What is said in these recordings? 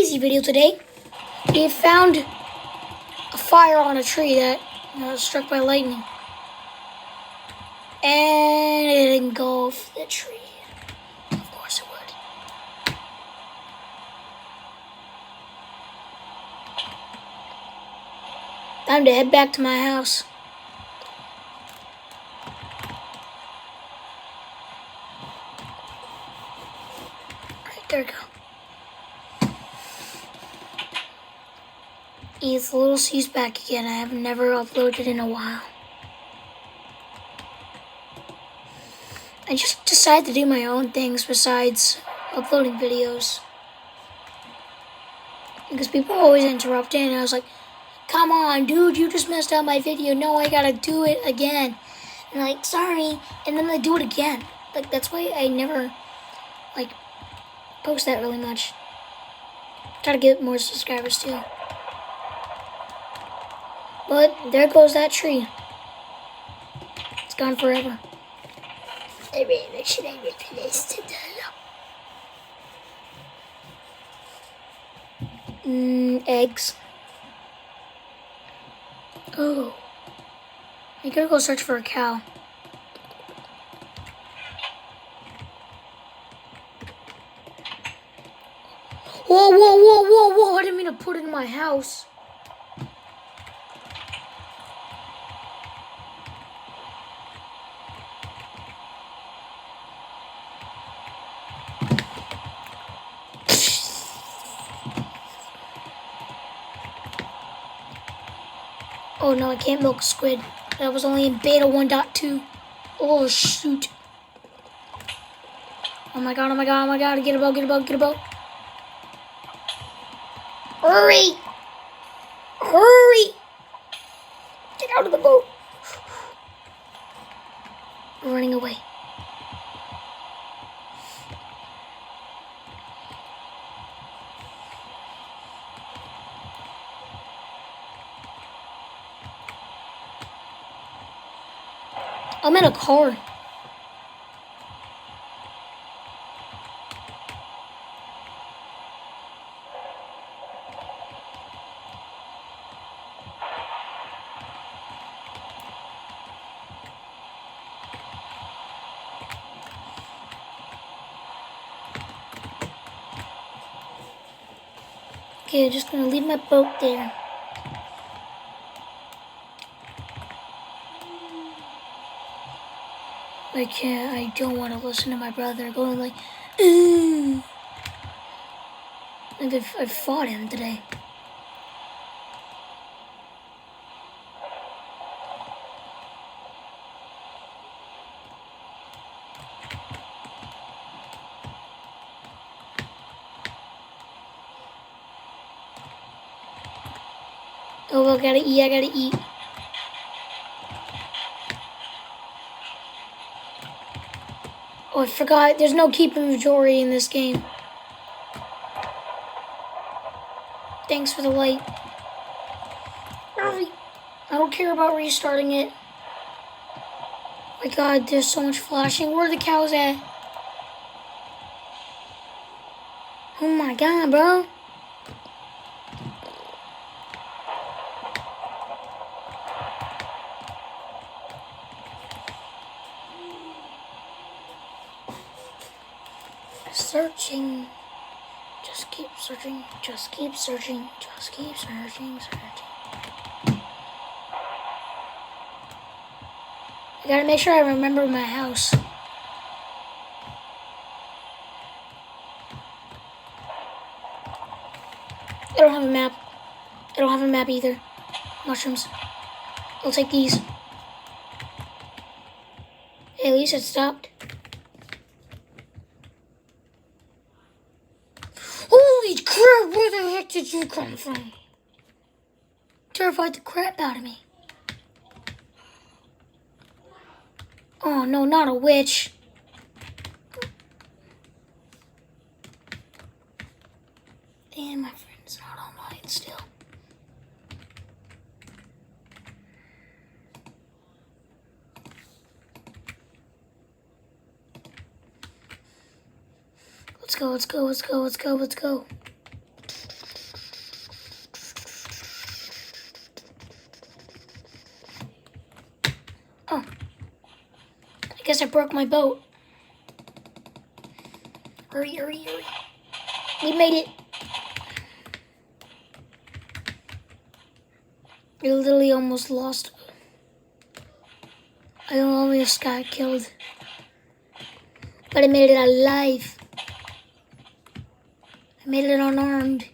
crazy video today. We found a fire on a tree that was struck by lightning. And it engulfed the tree. Of course it would. Time to head back to my house. Alright, there we go. It's Little C's back again. I have never uploaded in a while. I just decided to do my own things besides uploading videos. Because people always interrupt it, and I was like, come on, dude, you just messed up my video. No, I gotta do it again. And like, sorry. And then they do it again. Like, that's why I never, like, post that really much. Try to get more subscribers, too. But there goes that tree. It's gone forever. I really should have replaced it. Eggs. Oh. I gotta go search for a cow. Whoa, whoa, whoa, whoa, whoa. I didn't mean to put it in my house. Oh no, I can't milk a squid. That was only in beta 1.2. Oh shoot. Oh my god, oh my god, oh my god. Get a boat, get a boat, get a boat. Hurry! Hurry! Get out of the boat. We're running away. I'm in a car. Okay, I'm just gonna leave my boat there. I don't want to listen to my brother going like, ooh. Like I fought him today. Oh, I gotta eat, I gotta eat. Oh, I forgot. There's no keep inventory in this game. Thanks for the light. I don't care about restarting it. Oh my god, there's so much flashing. Where are the cows at? Oh my god, bro. Searching. Just keep searching. Just keep searching. Just keep searching. I gotta make sure I remember my house. I don't have a map. I don't have a map either. Mushrooms. I'll take these. Hey, at least it stopped. Holy crap, where the heck did you come from? Terrified the crap out of me. Oh no, not a witch. Damn, my friend's not online still. Let's go, let's go, let's go, let's go, let's go. guess I broke my boat. Hurry, hurry, hurry. We made it. I literally almost lost. I almost got killed. But I made it alive. I made it unarmed.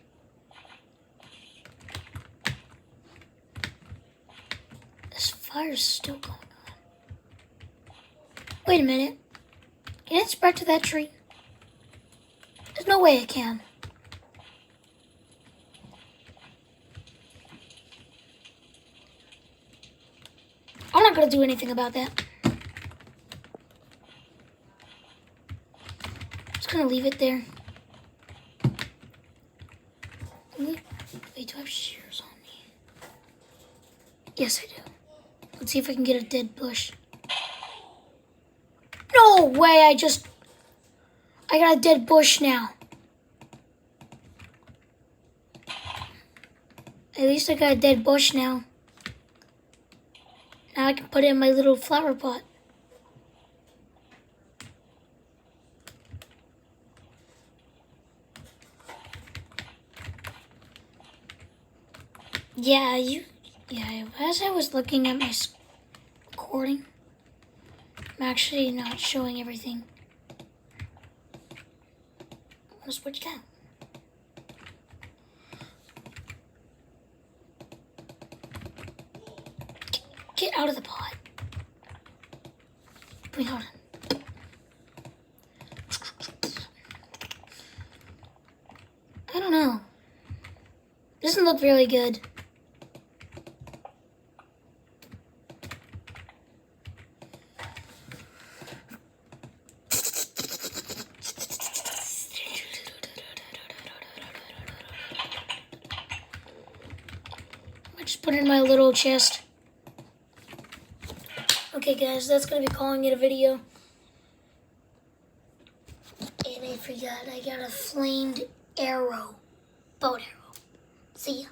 This fire's still going on. Wait a minute. Can it spread to that tree? There's no way it can. I'm not gonna do anything about that. Just gonna leave it there. Wait, do I have shears on me? Yes, I do. Let's see if I can get a dead bush. No way, I got a dead bush now. At least I got a dead bush now. Now I can put it in my little flower pot. Yeah, as I was looking at my recording, I'm actually not showing everything. I'm gonna switch down. Get out of the pot. Wait, hold on. I don't know. Doesn't look really good. I just put it in my little chest. Okay guys, that's gonna be calling it a video. And I forgot, I got a flamed arrow. Bow and arrow. See ya.